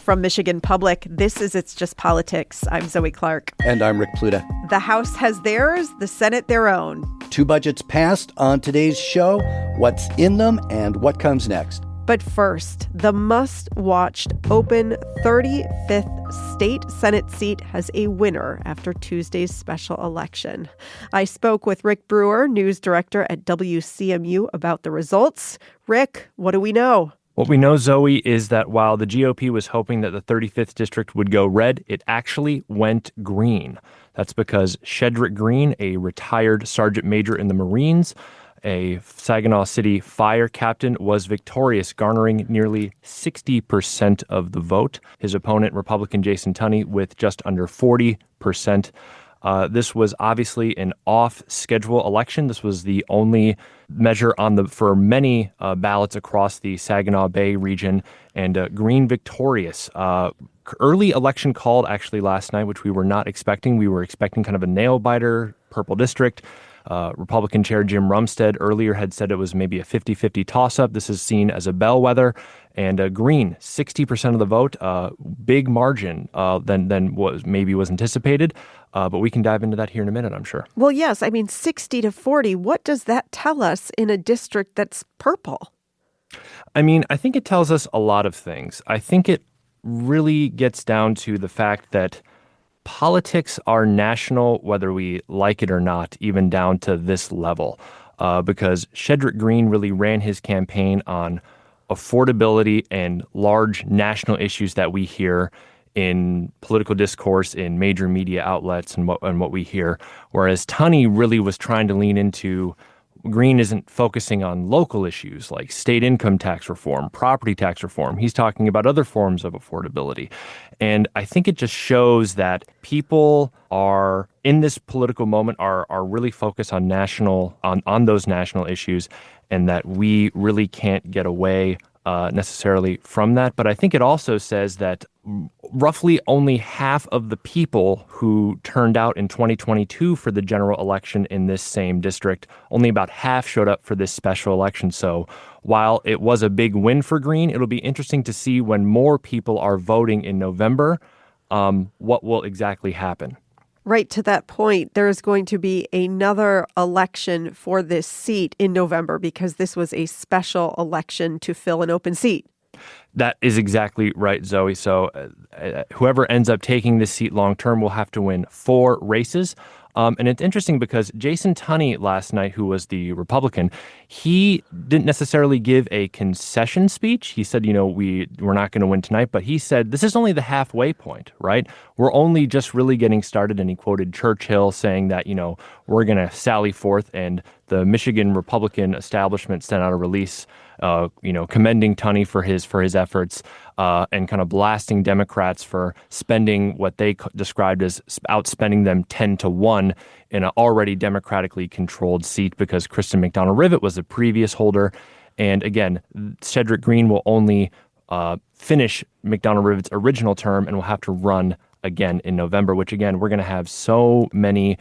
From Michigan Public, this is It's Just Politics. I'm Zoe Clark. And I'm Rick Pluta. The House has theirs, the Senate their own. 2 budgets passed on today's show. What's in them and what comes next? But first, the must-watched open 35th state Senate seat has a winner after Tuesday's special election. I spoke with Rick Brewer, news director at WCMU, about the results. Rick, what do we know? What we know, Zoe, is that while the GOP was hoping that the 35th district would go red, it actually went green. That's because Chedrick Greene, a retired sergeant major in the Marines, a Saginaw City fire captain, was victorious, garnering nearly 60% of the vote. His opponent, Republican Jason Tunney, with just under 40%. This was obviously an off-schedule election. This was the only measure for many ballots across the Saginaw Bay region, and Greene victorious. Early election called actually last night, which we were not expecting. We were expecting kind of a nail-biter, purple district. Republican Chair Jim Rumstead earlier had said it was maybe a 50-50 toss-up. This is seen as a bellwether. And Greene, 60% of the vote, big margin than was anticipated. But we can dive into that here in a minute, I'm sure. Well, yes. 60 to 40. What does that tell us in a district that's purple? I think it tells us a lot of things. I think it really gets down to the fact that politics are national, whether we like it or not, even down to this level, because Chedrick Greene really ran his campaign on affordability and large national issues that we hear in political discourse in major media outlets and what we hear, whereas Tunney really was trying to lean into Greene isn't focusing on local issues like state income tax reform, property tax reform. He's talking about other forms of affordability. And I think it just shows that people are, in this political moment, are really focused on those national issues, and that we really can't get away necessarily from that. But I think it also says that roughly only half of the people who turned out in 2022 for the general election in this same district, only about half showed up for this special election. So while it was a big win for Greene, it'll be interesting to see when more people are voting in November, what will exactly happen. Right to that point, there is going to be another election for this seat in November because this was a special election to fill an open seat. That is exactly right, Zoe. So whoever ends up taking this seat long term will have to win 4 races. And it's interesting because Jason Tunney last night, who was the Republican, he didn't necessarily give a concession speech. He said, we're not going to win tonight. But he said, this is only the halfway point, right? We're only just really getting started. And he quoted Churchill saying that, we're going to sally forth. And the Michigan Republican establishment sent out a release commending Tunney for his efforts and kind of blasting Democrats for spending what they described as outspending them 10-1 in an already democratically controlled seat because Kristen McDonald-Rivet was the previous holder. And again, Chedrick Greene will only finish McDonald-Rivet's original term and will have to run again in November, which again, we're going to have so many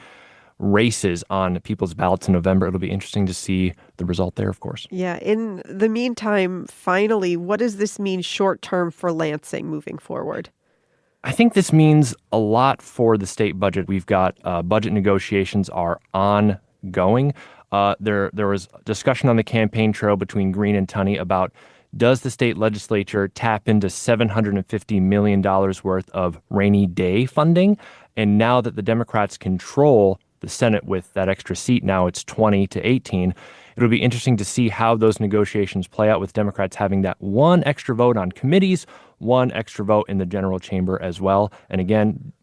races on people's ballots in November. It'll be interesting to see the result there, of course. Yeah. In the meantime, finally, what does this mean short term for Lansing moving forward? I think this means a lot for the state budget. We've got budget negotiations are ongoing. There was discussion on the campaign trail between Greene and Tunney about does the state legislature tap into $750 million worth of rainy day funding? And now that the Democrats control the Senate with that extra seat, now it's 20-18. It'll be interesting to see how those negotiations play out with Democrats having that one extra vote on committees, one extra vote in the general chamber as well. And again,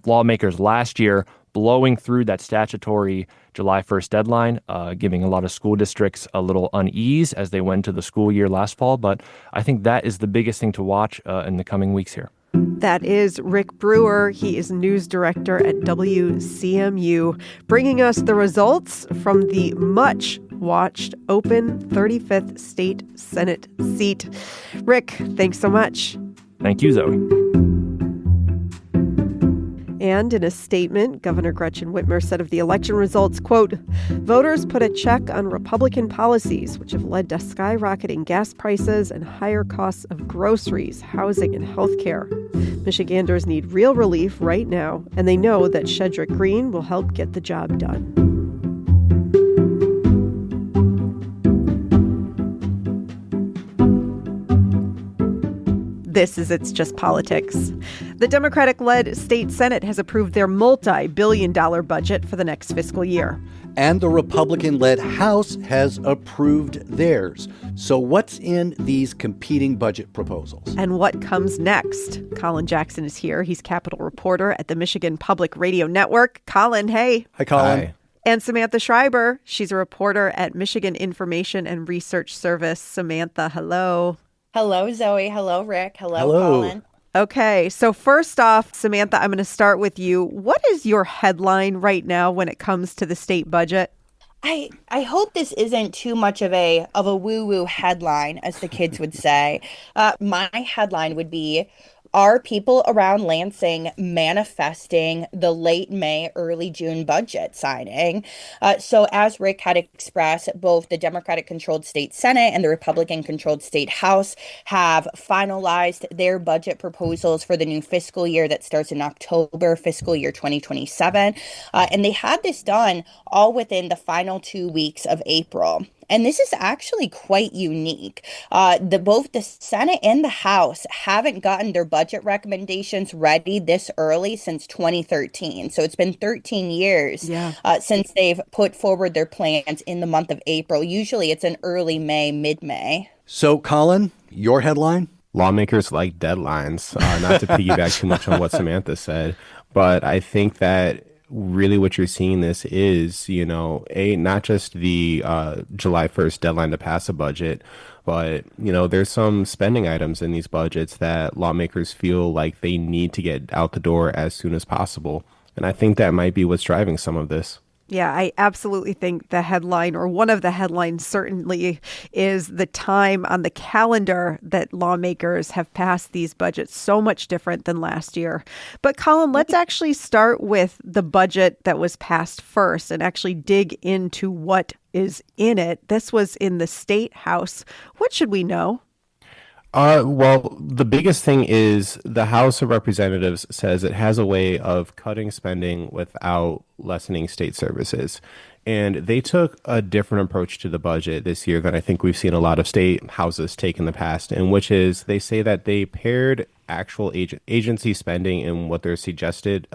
lawmakers last year blowing through that statutory July 1st deadline, giving a lot of school districts a little unease as they went to the school year last fall. But I think that is the biggest thing to watch in the coming weeks here. That is Rick Brewer. He is news director at WCMU, bringing us the results from the much-watched open 35th state Senate seat. Rick, thanks so much. Thank you, Zoe. And in a statement, Governor Gretchen Whitmer said of the election results, quote, "Voters put a check on Republican policies, which have led to skyrocketing gas prices and higher costs of groceries, housing, and health care. Michiganders need real relief right now, and they know that Chedrick Greene will help get the job done." This is It's Just Politics. The Democratic-led state Senate has approved their multi-billion-dollar budget for the next fiscal year. And the Republican-led House has approved theirs. So what's in these competing budget proposals? And what comes next? Colin Jackson is here. He's Capitol reporter at the Michigan Public Radio Network. Colin, hey. Hi, Colin. Hi. And Samantha Schreiber. She's a reporter at Michigan Information and Research Service. Samantha, hello. Hello, Zoe. Hello, Rick. Hello, Colin. Okay, so first off, Samantha, I'm going to start with you. What is your headline right now when it comes to the state budget? I hope this isn't too much of a woo-woo headline, as the kids would say. My headline would be, "Are people around Lansing manifesting the late May, early June budget signing?" So as Rick had expressed, both the Democratic-controlled state Senate and the Republican-controlled state House have finalized their budget proposals for the new fiscal year that starts in October, fiscal year 2027. And they had this done all within the final 2 weeks of April. And this is actually quite unique. Both the Senate and the House haven't gotten their budget recommendations ready this early since 2013. So it's been 13 years since they've put forward their plans in the month of April. Usually it's in early May, mid-May. So, Colin, your headline? Lawmakers like deadlines, not to piggyback too much on what Samantha said, but I think that really what you're seeing this is, not just the July 1st deadline to pass a budget, but, there's some spending items in these budgets that lawmakers feel like they need to get out the door as soon as possible. And I think that might be what's driving some of this. Yeah, I absolutely think the headline, or one of the headlines certainly, is the time on the calendar that lawmakers have passed these budgets. So much different than last year. But Colin, let's actually start with the budget that was passed first and actually dig into what is in it. This was in the State House. What should we know? Well, the biggest thing is the House of Representatives says it has a way of cutting spending without lessening state services. And they took a different approach to the budget this year than I think we've seen a lot of state houses take in the past, and which is they say that they paired actual agency spending in what their suggested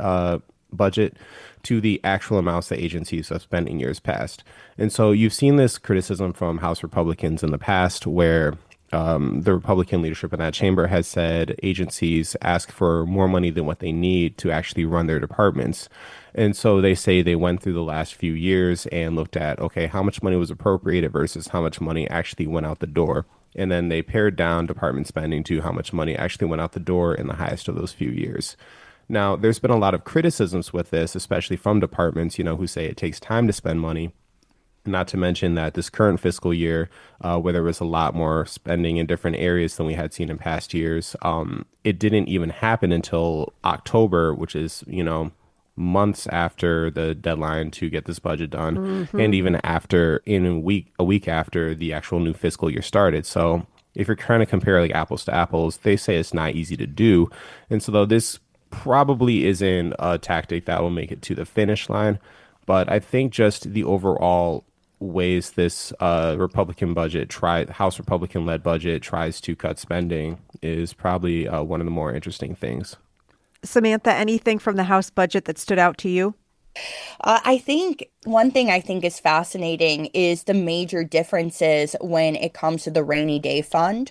budget to the actual amounts that agencies have spent in years past. And so you've seen this criticism from House Republicans in the past where the Republican leadership in that chamber has said agencies ask for more money than what they need to actually run their departments. And so they say they went through the last few years and looked at, okay, how much money was appropriated versus how much money actually went out the door. And then they pared down department spending to how much money actually went out the door in the highest of those few years. Now, there's been a lot of criticisms with this, especially from departments, who say it takes time to spend money. Not to mention that this current fiscal year, where there was a lot more spending in different areas than we had seen in past years, it didn't even happen until October, which is, months after the deadline to get this budget done, and even after a week after the actual new fiscal year started. So if you're trying to compare like apples to apples, they say it's not easy to do. And so though this probably isn't a tactic that will make it to the finish line, but I think just the overall ways this House Republican-led budget tries to cut spending is probably one of the more interesting things. Samantha, anything from the House budget that stood out to you? I think one thing I think is fascinating is the major differences when it comes to the rainy day fund.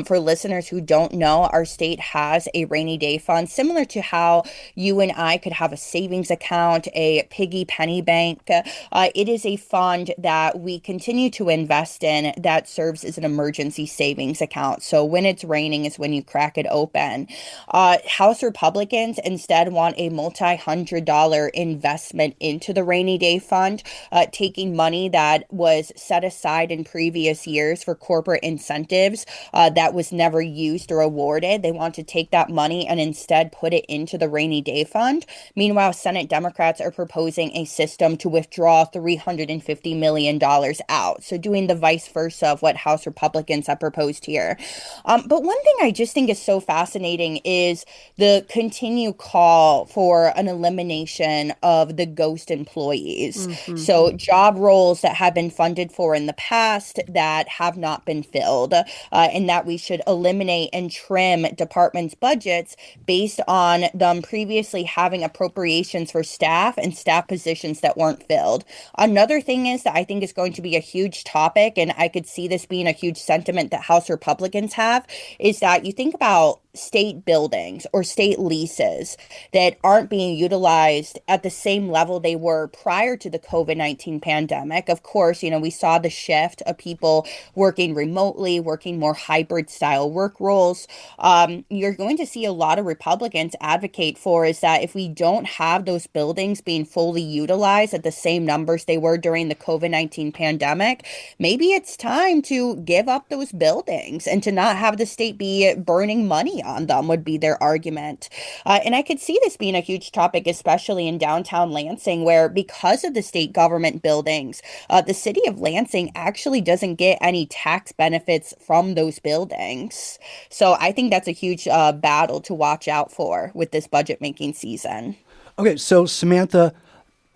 For listeners who don't know, our state has a rainy day fund similar to how you and I could have a savings account, a piggy penny bank. It is a fund that we continue to invest in that serves as an emergency savings account. So when it's raining is when you crack it open. House Republicans instead want a multi-$100 investment into the rainy day fund fund, taking money that was set aside in previous years for corporate incentives that was never used or awarded. They want to take that money and instead put it into the rainy day fund. Meanwhile, Senate Democrats are proposing a system to withdraw $350 million out. So doing the vice versa of what House Republicans have proposed here. But one thing I just think is so fascinating is the continued call for an elimination of the ghost employees. So job roles that have been funded for in the past that have not been filled, and that we should eliminate and trim departments' budgets based on them previously having appropriations for staff and staff positions that weren't filled. Another thing is that I think is going to be a huge topic, and I could see this being a huge sentiment that House Republicans have, is that you think about state buildings or state leases that aren't being utilized at the same level they were prior to the COVID-19 pandemic. Of course, we saw the shift of people working remotely, working more hybrid style work roles. You're going to see a lot of Republicans advocate for is that if we don't have those buildings being fully utilized at the same numbers they were during the COVID-19 pandemic, maybe it's time to give up those buildings and to not have the state be burning money on them, would be their argument. And I could see this being a huge topic, especially in downtown Lansing, where because of the state government buildings, the city of Lansing actually doesn't get any tax benefits from those buildings. So I think that's a huge battle to watch out for with this budget making season. Okay, so Samantha,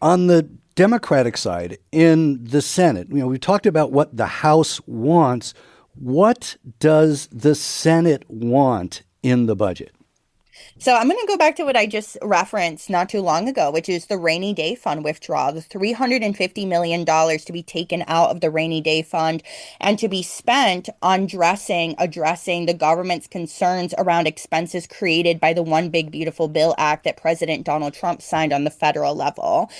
on the Democratic side in the Senate, we talked about what the House wants. What does the Senate want in the budget? So I'm going to go back to what I just referenced not too long ago, which is the rainy day fund withdrawal, the $350 million to be taken out of the rainy day fund and to be spent on addressing the government's concerns around expenses created by the One Big Beautiful Bill Act that President Donald Trump signed on the federal level.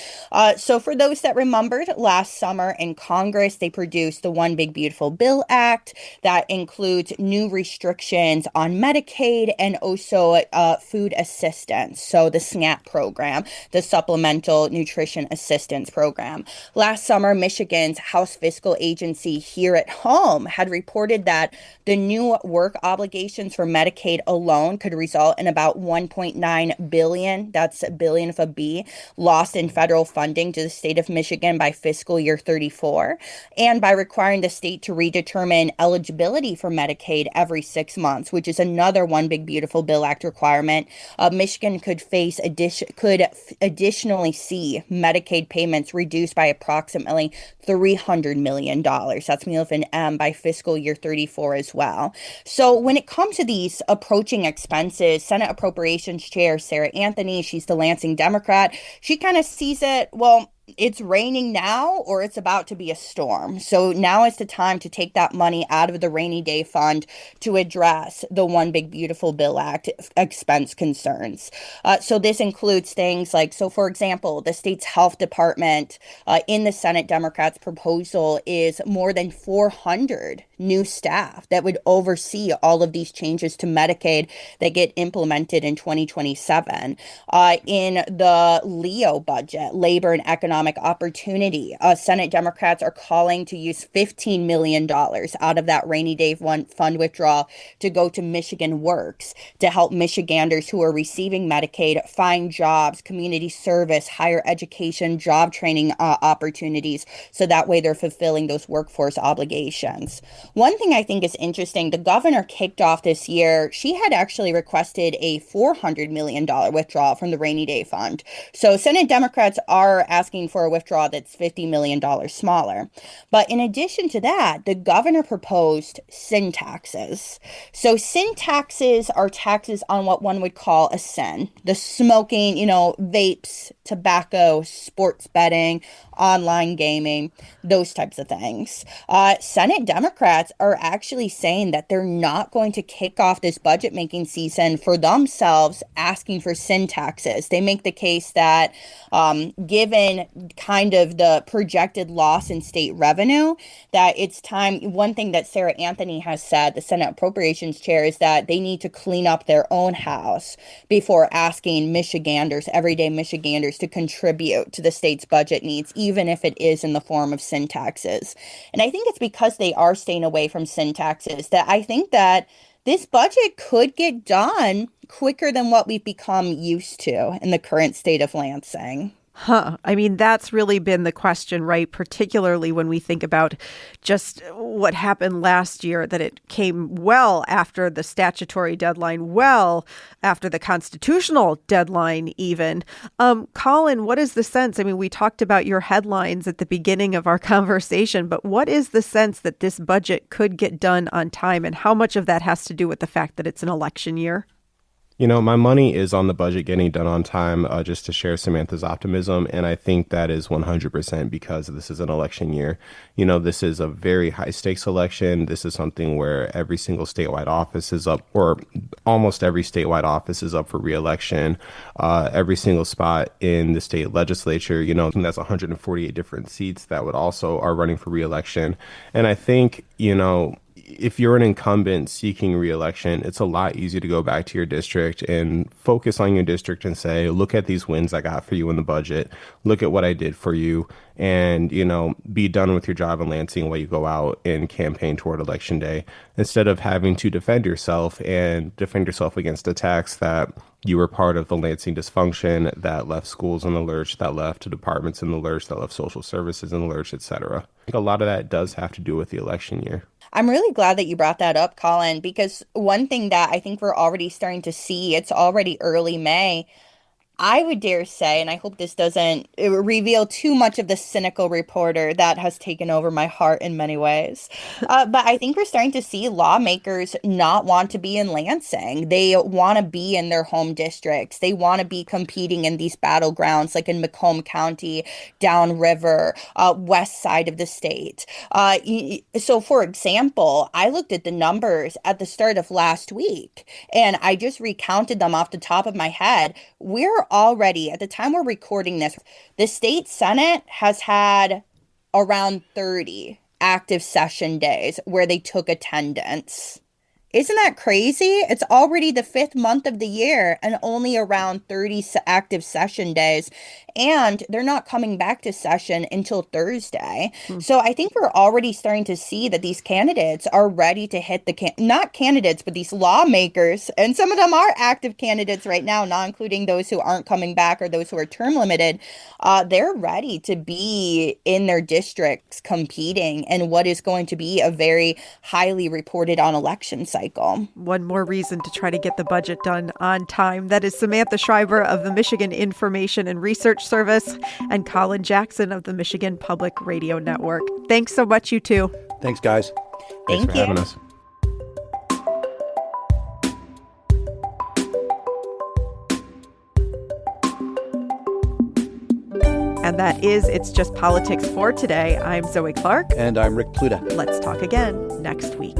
So for those that remembered, last summer in Congress, they produced the One Big Beautiful Bill Act that includes new restrictions on Medicaid and also food assistance, so the SNAP program, the Supplemental Nutrition Assistance Program. Last summer, Michigan's House Fiscal Agency here at home had reported that the new work obligations for Medicaid alone could result in about 1.9 billion, that's a billion with a B, lost in federal funding to the state of Michigan by fiscal year 34, and by requiring the state to redetermine eligibility for Medicaid every 6 months, which is another One Big Beautiful Bill Act requirement. Michigan could additionally see Medicaid payments reduced by approximately $300 million. That's me with an M by fiscal year 34 as well. So when it comes to these approaching expenses, Senate Appropriations Chair Sarah Anthony, she's the Lansing Democrat, she kind of sees it, well, it's raining now or it's about to be a storm. So now is the time to take that money out of the rainy day fund to address the One Big Beautiful Bill Act expense concerns. So this includes things like, so for example, the state's health department in the Senate Democrats' proposal is more than 400 new staff that would oversee all of these changes to Medicaid that get implemented in 2027. In the LEO budget, Labor and Economic Opportunity, Senate Democrats are calling to use $15 million out of that rainy day fund withdrawal to go to Michigan Works to help Michiganders who are receiving Medicaid find jobs, community service, higher education, job training opportunities, so that way they're fulfilling those workforce obligations. One thing I think is interesting, the governor kicked off this year, she had actually requested a $400 million withdrawal from the rainy day fund. So Senate Democrats are asking for a withdrawal that's $50 million smaller. But in addition to that, the governor proposed sin taxes. So sin taxes are taxes on what one would call a sin. The smoking, vapes, tobacco, sports betting, online gaming, those types of things. Senate Democrats Democrats are actually saying that they're not going to kick off this budget making season for themselves asking for sin taxes. They make the case that given kind of the projected loss in state revenue, that it's time. One thing that Sarah Anthony has said, the Senate Appropriations Chair, is that they need to clean up their own house before asking Michiganders, everyday Michiganders, to contribute to the state's budget needs, even if it is in the form of sin taxes. And I think it's because they are staying away from sin taxes that I think that this budget could get done quicker than what we've become used to in the current state of Lansing. I mean, that's really been the question, right? Particularly when we think about just what happened last year, that it came well after the statutory deadline, well after the constitutional deadline even. Colin, what is the sense? I mean, we talked about your headlines at the beginning of our conversation, but what is the sense that this budget could get done on time, and how much of that has to do with the fact that it's an election year? You know, my money is on the budget getting done on time, just to share Samantha's optimism. And I think that is 100% because this is an election year. You know, this is a very high stakes election. This is something where every single statewide office is up, or almost every statewide office is up for reelection. Every single spot in the state legislature, you know, that's 148 different seats that would also are running for reelection. And I think, you know, if you're an incumbent seeking re-election, it's a lot easier to go back to your district and focus on your district and say, look at these wins I got for you in the budget. Look at what I did for you. And, you know, be done with your job in Lansing while you go out and campaign toward Election Day, instead of having to defend yourself against attacks that you were part of the Lansing dysfunction that left schools in the lurch, that left departments in the lurch, that left social services in the lurch, et cetera. I think a lot of that does have to do with the election year. I'm really glad that you brought that up, Colin, because one thing that I think we're already starting to see, it's already early May. I would dare say, and I hope this doesn't reveal too much of the cynical reporter that has taken over my heart in many ways. But I think we're starting to see lawmakers not want to be in Lansing. They want to be in their home districts. They want to be competing in these battlegrounds, like in Macomb County, downriver, west side of the state. So, for example, I looked at the numbers at the start of last week, and I just recounted them off the top of my head. We're already, at the time we're recording this, the state Senate has had around 30 active session days where they took attendance. Isn't that crazy? It's already the 5th month of the year and only around 30 active session days. And they're not coming back to session until Thursday. So I think we're already starting to see that these candidates are ready to hit not candidates, but these lawmakers. And some of them are active candidates right now, not including those who aren't coming back or those who are term limited. They're ready to be in their districts competing in what is going to be a very highly reported on election cycle. One more reason to try to get the budget done on time. That is Samantha Schreiber of the Michigan Information and Research Service and Colin Jackson of the Michigan Public Radio Network. Thanks so much, you two. Thanks, guys. Thanks for having us. And that is It's Just Politics for today. I'm Zoe Clark. And I'm Rick Pluta. Let's talk again next week.